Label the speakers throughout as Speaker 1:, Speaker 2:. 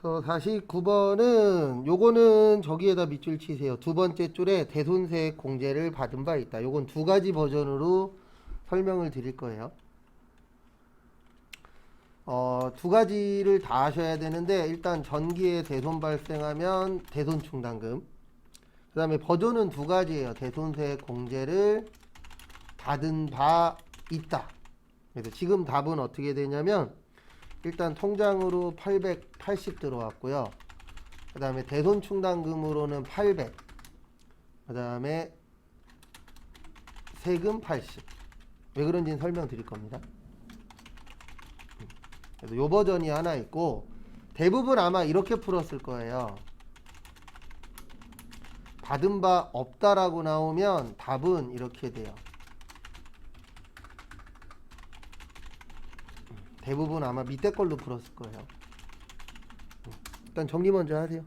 Speaker 1: 그래서 49번은 요거는 저기에다 밑줄 치세요. 두 번째 줄에 대손색 공제를 받은 바 있다. 요건 두 가지 버전으로 설명을 드릴 거예요. 두 가지를 다 하셔야 되는데 일단 전기에 대손 발생하면 대손 충당금. 그 다음에 버전은 두 가지예요. 대손색 공제를 받은 바 있다. 그래서 지금 답은 어떻게 되냐면 일단 통장으로 880 들어왔고요. 그 다음에 대손 충당금으로는 800. 그 다음에 세금 80. 왜 그런지는 설명드릴 겁니다. 그래서 요 버전이 하나 있고 대부분 아마 이렇게 풀었을 거예요. 받은 바 없다라고 나오면 답은 이렇게 돼요. 대부분 아마 밑에 걸로 풀었을 거예요. 일단 정리 먼저 하세요.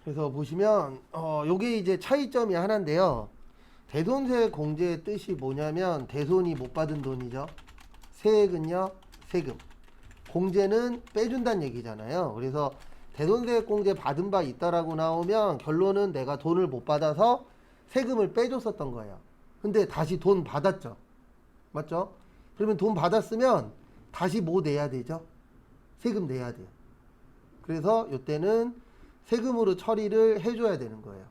Speaker 1: 그래서 보시면 요게 이제 차이점이 하나인데요. 대손세 공제의 뜻이 뭐냐면 대손이 못 받은 돈이죠. 세액은요 세금. 공제는 빼준다는 얘기잖아요. 그래서 대손세액 공제 받은 바 있다라고 나오면 결론은 내가 돈을 못 받아서 세금을 빼줬었던 거예요. 근데 다시 돈 받았죠. 맞죠? 그러면 돈 받았으면 다시 뭐 내야 되죠? 세금 내야 돼요. 그래서 이때는 세금으로 처리를 해줘야 되는 거예요.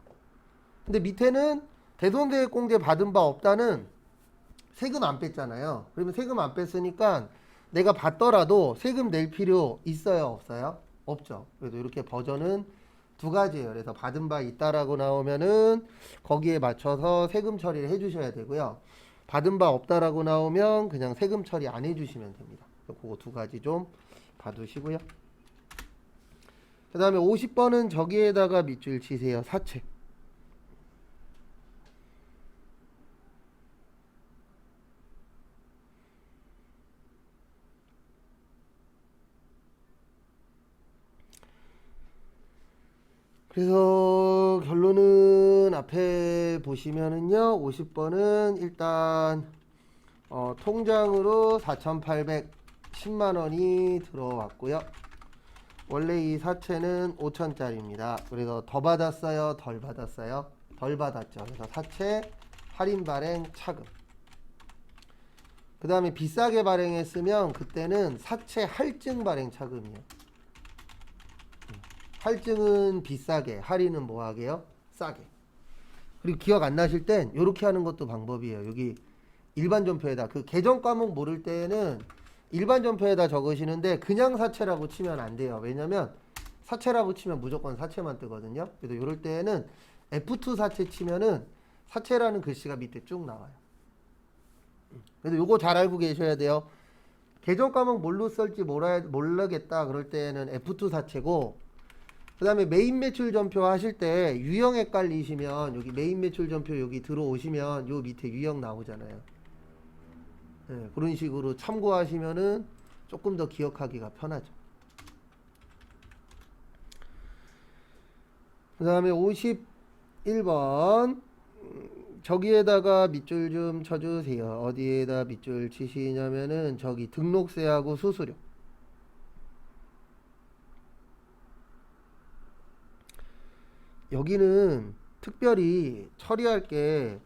Speaker 1: 근데 밑에는 대손세액 공제 받은 바 없다는 세금 안 뺐잖아요. 그러면 세금 안 뺐으니까 내가 받더라도 세금 낼 필요 있어요? 없어요? 없죠. 그래서 이렇게 버전은 두 가지예요. 그래서 받은 바 있다라고 나오면은 거기에 맞춰서 세금 처리를 해주셔야 되고요. 받은 바 없다라고 나오면 그냥 세금 처리 안 해주시면 됩니다. 그거 두 가지 좀 봐두시고요. 그 다음에 50번은 저기에다가 밑줄 치세요. 사채. 그래서 결론은 앞에 보시면은요. 50번은 일단 통장으로 4,810만 원이 들어왔고요. 원래 이 사채는 5천짜리입니다. 그래서 더 받았어요? 덜 받았어요? 덜 받았죠. 그래서 사채 할인 발행 차금. 그 다음에 비싸게 발행했으면 그때는 사채 할증 발행 차금이에요. 할증은 비싸게, 할인은 뭐하게요? 싸게. 그리고 기억 안 나실 땐 이렇게 하는 것도 방법이에요. 여기 일반 전표에다 그 계정 과목 모를 때는 일반 전표에다 적으시는데 그냥 사채라고 치면 안 돼요. 왜냐면 사채라고 치면 무조건 사채만 뜨거든요. 그래서 이럴 때는 F2 사채 치면은 사채라는 글씨가 밑에 쭉 나와요. 그래서 요거 잘 알고 계셔야 돼요. 계정 과목 뭘로 쓸지 모르겠다 그럴 때는 F2 사채고, 그 다음에 메인 매출 전표 하실 때 유형 헷갈리시면 여기 메인 매출 전표 여기 들어오시면 요 밑에 유형 나오잖아요. 네, 그런 식으로 참고하시면은 조금 더 기억하기가 편하죠. 그 다음에 51번 저기에다가 밑줄 좀 쳐주세요. 어디에다 밑줄 치시냐면은 저기 등록세하고 수수료. 여기는 특별히 처리할 게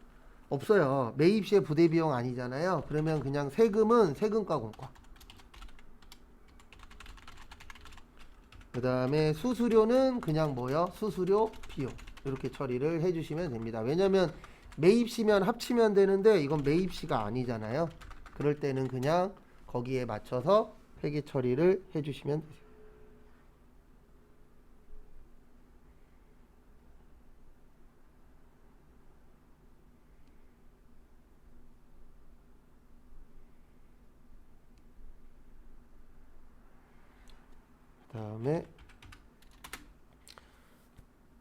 Speaker 1: 없어요. 매입 시에 부대 비용 아니잖아요. 그러면 그냥 세금은 세금과 공과. 그 다음에 수수료는 그냥 뭐요? 수수료 비용. 이렇게 처리를 해주시면 됩니다. 왜냐면 매입 시면 합치면 되는데 이건 매입 시가 아니잖아요. 그럴 때는 그냥 거기에 맞춰서 회계 처리를 해주시면 되세요.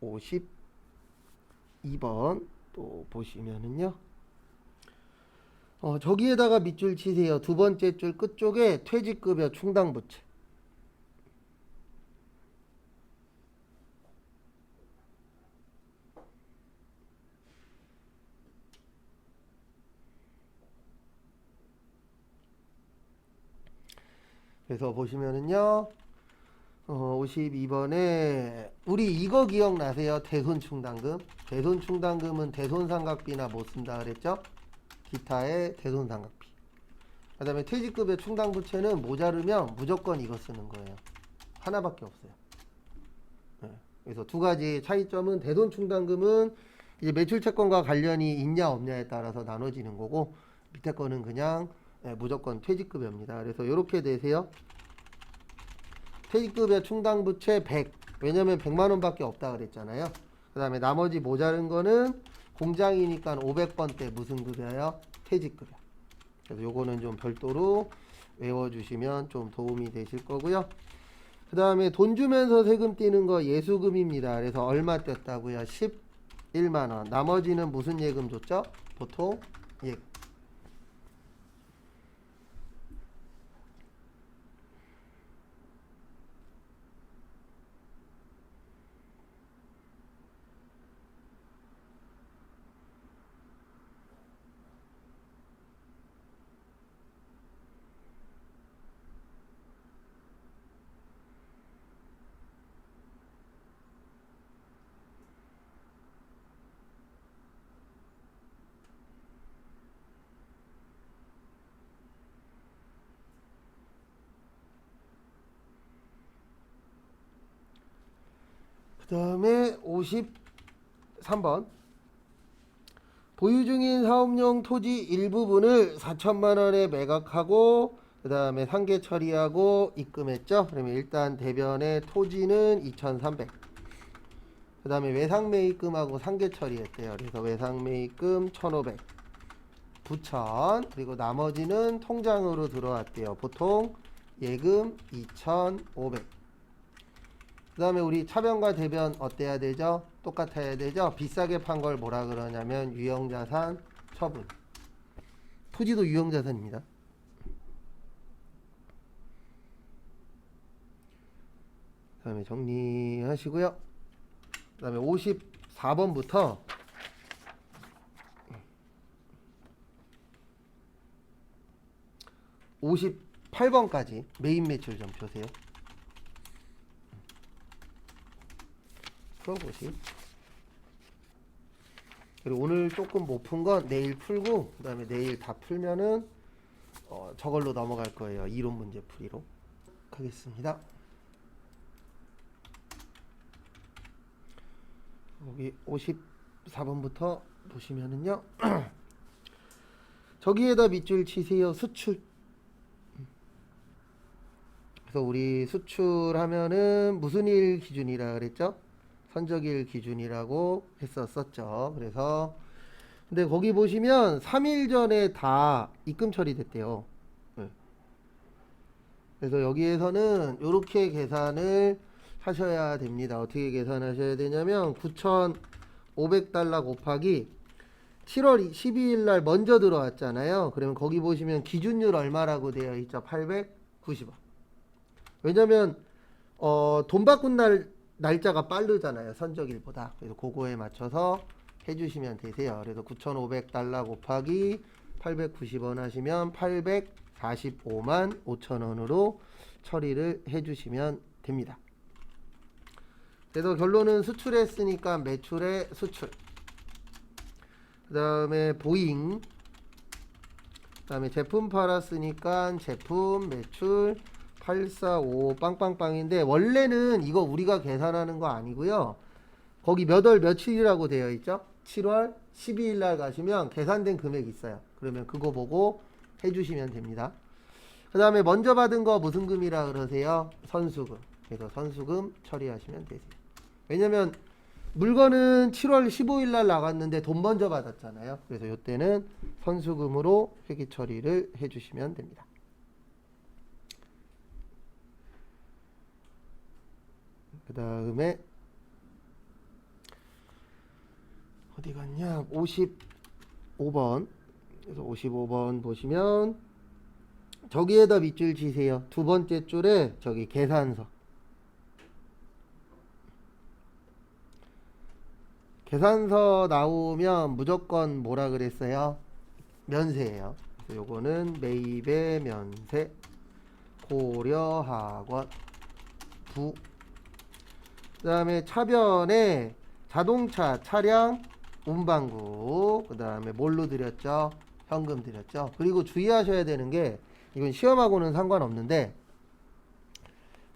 Speaker 1: 52번 또 보시면은요. 저기에다가 밑줄 치세요. 두 번째 줄 끝쪽에 퇴직급여 충당부채. 그래서 보시면은요. 52번에 우리 이거 기억나세요? 대손충당금. 대손충당금은 대손상각비나 못 쓴다 그랬죠? 기타의 대손상각비. 그 다음에 퇴직급여 충당부채는 모자르면 무조건 이거 쓰는 거예요. 하나밖에 없어요. 네. 그래서 두 가지 차이점은 대손충당금은 이제 매출채권과 관련이 있냐 없냐에 따라서 나눠지는 거고, 밑에 거는 그냥 무조건 퇴직급여입니다. 그래서 이렇게 되세요. 퇴직급여 충당부채 100. 왜냐면 100만원 밖에 없다 그랬잖아요. 그 다음에 나머지 모자른 거는 공장이니까 500번대 무슨 급여요? 퇴직급여. 그래서 요거는 좀 별도로 외워주시면 좀 도움이 되실 거고요. 그 다음에 돈 주면서 세금 떼는 거 예수금입니다. 그래서 얼마 뗐다고요? 11만원. 나머지는 무슨 예금 줬죠? 보통 예금. 그 다음에 53번. 보유 중인 사업용 토지 일부분을 4천만원에 매각하고 그 다음에 상계 처리하고 입금했죠. 그러면 일단 대변의 토지는 2,300. 그 다음에 외상매입금하고 상계 처리했대요. 그래서 외상매입금 1,500, 9,000. 그리고 나머지는 통장으로 들어왔대요. 보통 예금 2,500. 그 다음에 우리 차변과 대변 어때야 되죠? 똑같아야 되죠? 비싸게 판 걸 뭐라 그러냐면 유형자산 처분. 토지도 유형자산입니다. 그 다음에 정리하시고요. 그 다음에 54번부터 58번까지 메인 매출 좀 보세요. 풀어보시. 그리고 오늘 조금 못 푼 건 내일 풀고 그 다음에 내일 다 풀면은 저걸로 넘어갈 거예요. 이론 문제 풀이로 하겠습니다. 여기 54번부터 보시면은요. 저기에다 밑줄 치세요. 수출. 그래서 우리 수출하면은 무슨 일 기준이라 그랬죠? 선적일 기준이라고 했었죠. 그래서 근데 거기 보시면 3일 전에 다 입금 처리됐대요. 네. 그래서 여기에서는 이렇게 계산을 하셔야 됩니다. 어떻게 계산하셔야 되냐면 9,500달러 곱하기 7월 12일 날 먼저 들어왔잖아요. 그러면 거기 보시면 기준율 얼마라고 되어 있죠? 890원. 왜냐면 돈 바꾼 날짜가 빠르잖아요. 선적일보다. 그래서 그거에 맞춰서 해주시면 되세요. 그래서 9,500달러 곱하기 890원 하시면 845만 5천원으로 처리를 해주시면 됩니다. 그래서 결론은 수출했으니까 매출의 수출. 그 다음에 보잉. 그 다음에 제품 팔았으니까 제품 매출 845 빵빵빵인데 원래는 이거 우리가 계산하는 거 아니고요. 거기 몇 월 며칠이라고 되어 있죠? 7월 12일 날 가시면 계산된 금액이 있어요. 그러면 그거 보고 해주시면 됩니다. 그 다음에 먼저 받은 거 무슨 금이라 그러세요? 선수금. 그래서 선수금 처리하시면 되세요. 왜냐면 물건은 7월 15일 날 나갔는데 돈 먼저 받았잖아요. 그래서 이때는 선수금으로 회계 처리를 해주시면 됩니다. 그 다음에 어디 갔냐? 55번. 그래서 55번 보시면 저기에다 밑줄 치세요. 두 번째 줄에 저기 계산서. 계산서 나오면 무조건 뭐라 그랬어요? 면세예요. 그래서 요거는 매입의 면세, 고려학원, 부. 그 다음에 차변에 자동차, 차량, 운반구. 그 다음에 뭘로 드렸죠? 현금 드렸죠. 그리고 주의하셔야 되는 게, 이건 시험하고는 상관없는데,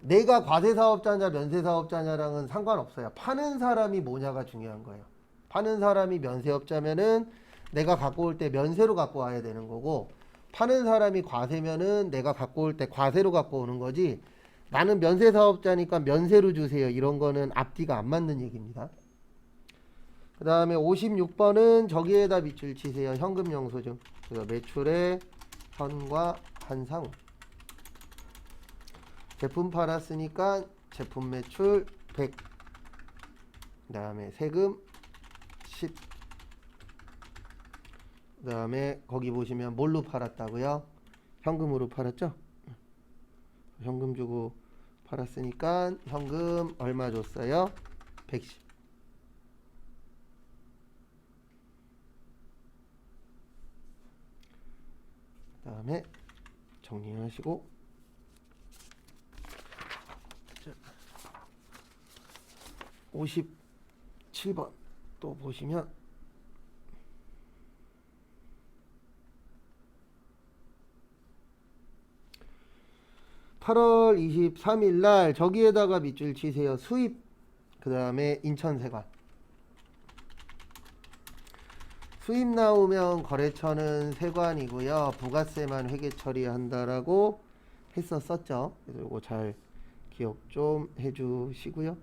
Speaker 1: 내가 과세사업자냐 면세사업자냐랑은 상관없어요. 파는 사람이 뭐냐가 중요한 거예요. 파는 사람이 면세업자면은 내가 갖고 올 때 면세로 갖고 와야 되는 거고, 파는 사람이 과세면은 내가 갖고 올 때 과세로 갖고 오는 거지, 나는 면세사업자니까 면세로 주세요, 이런 거는 앞뒤가 안 맞는 얘기입니다. 그 다음에 56번은 저기에다 밑줄 치세요. 현금 영수증. 그래서 매출의 현과 한상후. 제품 팔았으니까 제품 매출 100. 그 다음에 세금 10. 그 다음에 거기 보시면 뭘로 팔았다고요? 현금으로 팔았죠? 현금 주고 팔았으니까 현금 얼마 줬어요? 110. 그 다음에 정리하시고 57번 또 보시면 (8월 23일) 날 저기에다가 밑줄 치세요. 수입. 그 다음에 인천세관. 수입 나오면 거래처는 세관이고요. 부가세만 회계 처리한다라고 했었죠. 그래서 이거 잘 기억 좀 해주시고요.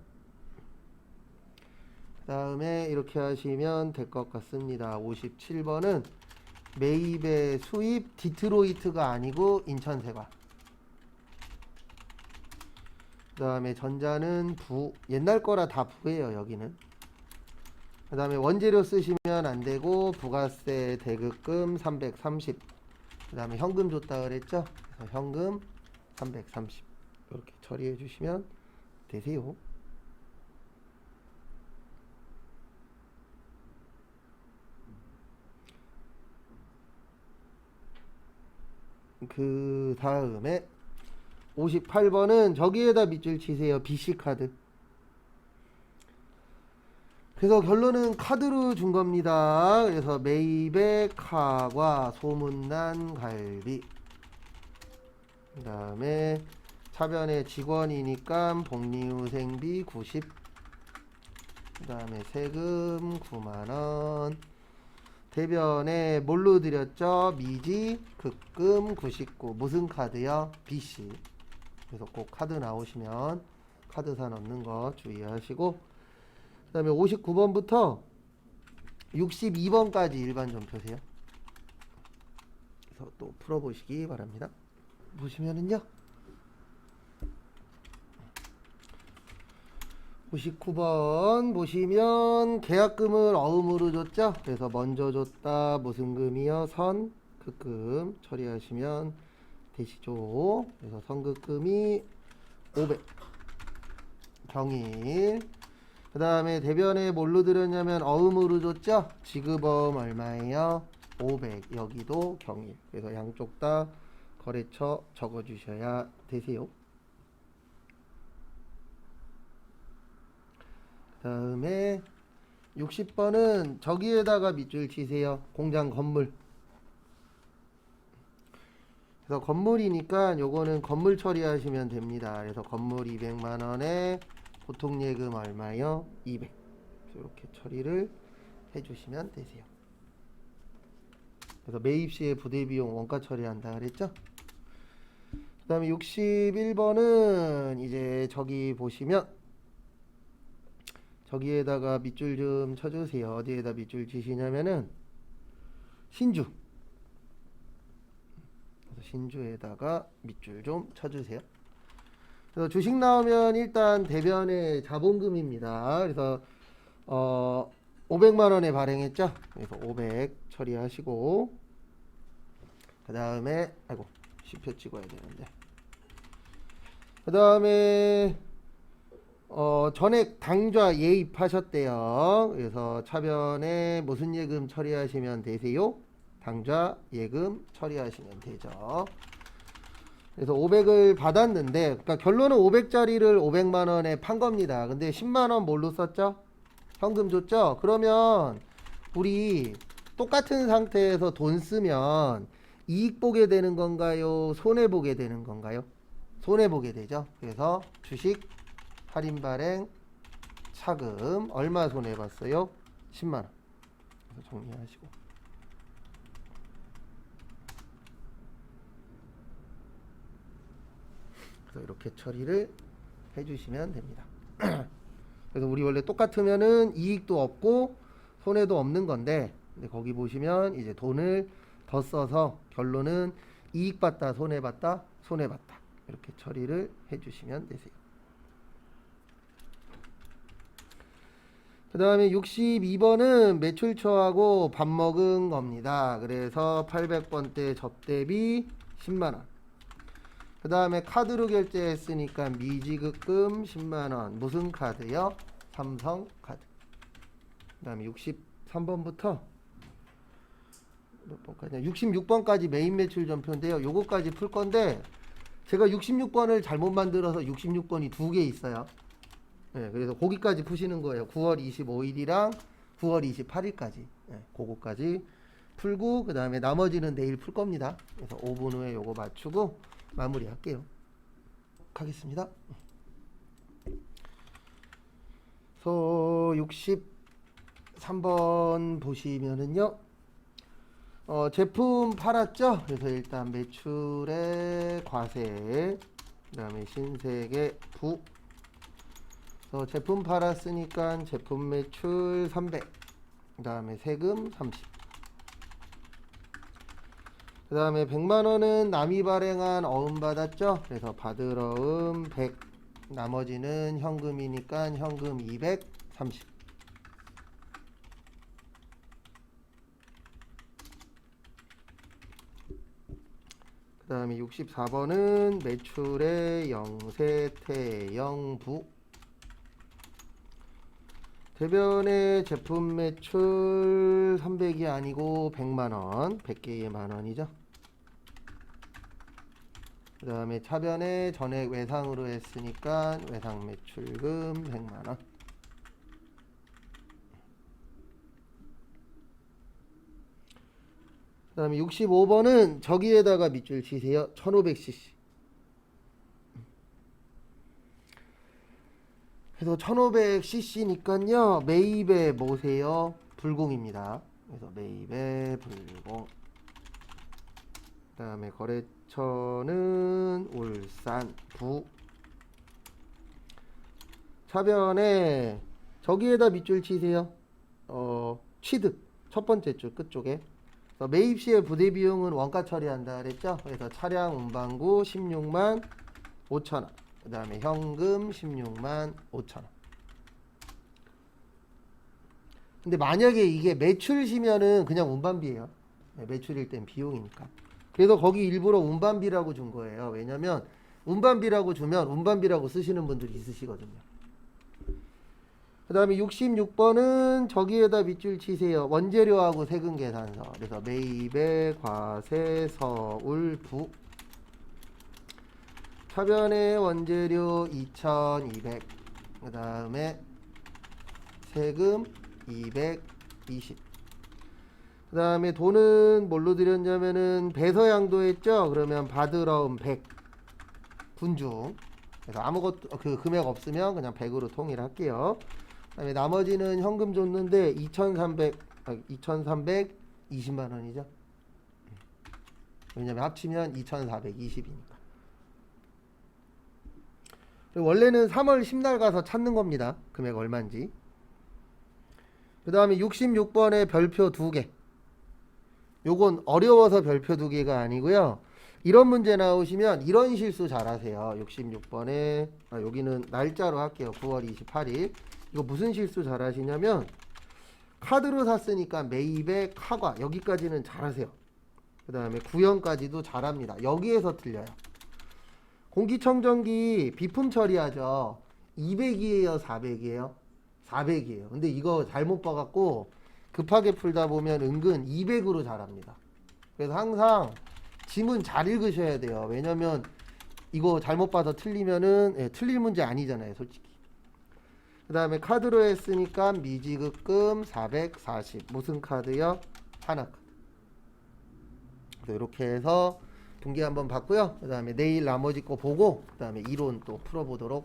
Speaker 1: 그 다음에 이렇게 하시면 될 것 같습니다. 57번은 매입의 수입 디트로이트가 아니고 인천세관. 그 다음에 전자는 부. 옛날 거라 다 부예요, 여기는. 그 다음에 원재료 쓰시면 안 되고 부가세 대급금 330. 그 다음에 현금 줬다 그랬죠. 그래서 현금 330 이렇게 처리해 주시면 되세요. 그 다음에 58번은 저기에다 밑줄 치세요. BC카드. 그래서 결론은 카드로 준 겁니다. 그래서 매입의 카과 소문난 갈비. 그 다음에 차변에 직원이니까 복리후생비 90. 그 다음에 세금 9만원. 대변에 뭘로 드렸죠? 미지 급금 99. 무슨 카드요? BC. 그래서 꼭 카드 나오시면 카드사 넣는 거 주의하시고, 그 다음에 59번부터 62번까지 일반 좀 펴세요. 그래서 또 풀어보시기 바랍니다. 보시면은요, 59번 보시면 계약금을 어음으로 줬죠. 그래서 먼저 줬다 무슨 금이요? 선급금 처리하시면 되시죠. 그래서 선급금이 500 경일. 그 다음에 대변에 뭘로 드렸냐면 어음으로 줬죠. 지급어음 얼마예요? 500. 여기도 경일. 그래서 양쪽 다 거래처 적어주셔야 되세요. 그 다음에 60번은 저기에다가 밑줄 치세요. 공장 건물. 그래서 건물이니까 요거는 건물 처리하시면 됩니다. 그래서 건물 200만원에 보통예금 얼마요? 200. 이렇게 처리를 해주시면 되세요. 그래서 매입시에 부대비용 원가 처리한다 그랬죠? 그 다음에 61번은 이제 저기 보시면 저기에다가 밑줄 좀 쳐주세요. 어디에다 밑줄 치시냐면은 신주. 그래서 신주에다가 밑줄 좀 쳐주세요. 그래서 주식 나오면 일단 대변의 자본금입니다. 그래서 500만 원에 발행했죠. 그래서 500 처리하시고 그 다음에 아이고 10표 찍어야 되는데 그 다음에 전액 당좌 예입하셨대요. 그래서 차변에 무슨 예금 처리하시면 되세요? 당좌 예금 처리하시면 되죠. 그래서 500을 받았는데 그러니까 결론은 500짜리를 500만 원에 판 겁니다. 근데 10만 원 뭘로 썼죠? 현금 줬죠? 그러면 우리 똑같은 상태에서 돈 쓰면 이익 보게 되는 건가요? 손해 보게 되는 건가요? 손해 보게 되죠. 그래서 주식 할인 발행 차금 얼마 손해 봤어요? 10만 원. 그래서 정리하시고. 그래서 이렇게 처리를 해주시면 됩니다. 그래서 우리 원래 똑같으면은 이익도 없고 손해도 없는 건데, 근데 거기 보시면 이제 돈을 더 써서 결론은 이익 봤다, 손해 봤다, 손해 봤다 이렇게 처리를 해주시면 되세요. 그 다음에 62번은 매출처하고 밥 먹은 겁니다. 그래서 800번대 접대비 10만원. 그 다음에 카드로 결제했으니까 미지급금 10만원. 무슨 카드요? 삼성카드. 그 다음에 63번부터 몇 번까지? 66번까지 메인 매출 전표인데요. 요거까지 풀 건데 제가 66번을 잘못 만들어서 66번이 두 개 있어요. 네, 그래서 거기까지 푸시는 거예요. 9월 25일이랑 9월 28일까지. 네, 그거까지 풀고 그 다음에 나머지는 내일 풀 겁니다. 그래서 5분 후에 요거 맞추고 마무리 할게요. 하겠습니다. 그래서 63번 보시면은요. 제품 팔았죠? 그래서 일단 매출의 과세, 그 다음에 신세계 부. 그래서 제품 팔았으니까 제품 매출 300, 그 다음에 세금 30. 그 다음에 100만원은 남이 발행한 어음 받았죠? 그래서 받을 어음 100, 나머지는 현금이니까 현금 230. 그 다음에 64번은 매출의 영세태 영부. 대변의 제품 매출 300이 아니고 100만원, 100개에 만원이죠. 그 다음에 차변에 전액 외상으로 했으니까 외상 매출금 100만원. 그 다음에 65번은 저기에다가 밑줄 치세요. 1500cc. 그래서 1500cc니까요. 매입에 뭐세요? 불공입니다. 그래서 매입에 불공. 그 다음에 거래처는 울산 부. 차변에 저기에다 밑줄 치세요. 취득 첫 번째 줄 끝쪽에. 그래서 매입 시에 부대 비용은 원가 처리한다 그랬죠. 그래서 차량 운반구 16만 5천원. 그 다음에 현금 16만 5천원. 근데 만약에 이게 매출시면은 그냥 운반비예요. 매출일 땐 비용이니까. 그래서 거기 일부러 운반비라고 준 거예요. 왜냐면 운반비라고 주면 운반비라고 쓰시는 분들이 있으시거든요. 그 다음에 66번은 저기에다 밑줄 치세요. 원재료하고 세금 계산서. 그래서 매입의 과세 서울 부. 차변의 원재료 2200. 그 다음에 세금 220. 그 다음에 돈은 뭘로 드렸냐면은 배서양도 했죠. 그러면 받으러온 100 군중. 그래서 아무것도 그 금액 없으면 그냥 100으로 통일할게요. 그 다음에 나머지는 현금 줬는데 2320만 원이죠. 왜냐면 합치면 2420이니까. 원래는 3월 10날 가서 찾는 겁니다. 금액 얼마인지. 그 다음에 66번에 별표 2개. 요건 어려워서 별표 2개가 아니고요. 이런 문제 나오시면 이런 실수 잘 하세요. 66번에 여기는 날짜로 할게요. 9월 28일. 이거 무슨 실수 잘 하시냐면 카드로 샀으니까 매입에 카과 여기까지는 잘하세요. 그 다음에 구형까지도 잘합니다. 여기에서 틀려요. 공기청정기 비품 처리하죠. 200이에요 400이에요? 400이에요. 근데 이거 잘못 봐갖고 급하게 풀다 보면 은근 200으로 잘합니다. 그래서 항상 지문 잘 읽으셔야 돼요. 왜냐면 이거 잘못 봐서 틀리면은 틀릴 문제 아니잖아요 솔직히. 그 다음에 카드로 했으니까 미지급금 440. 무슨 카드요? 하나카드. 그래서 이렇게 해서 분기 한번 봤고요. 그 다음에 내일 나머지 거 보고 그 다음에 이론 또 풀어보도록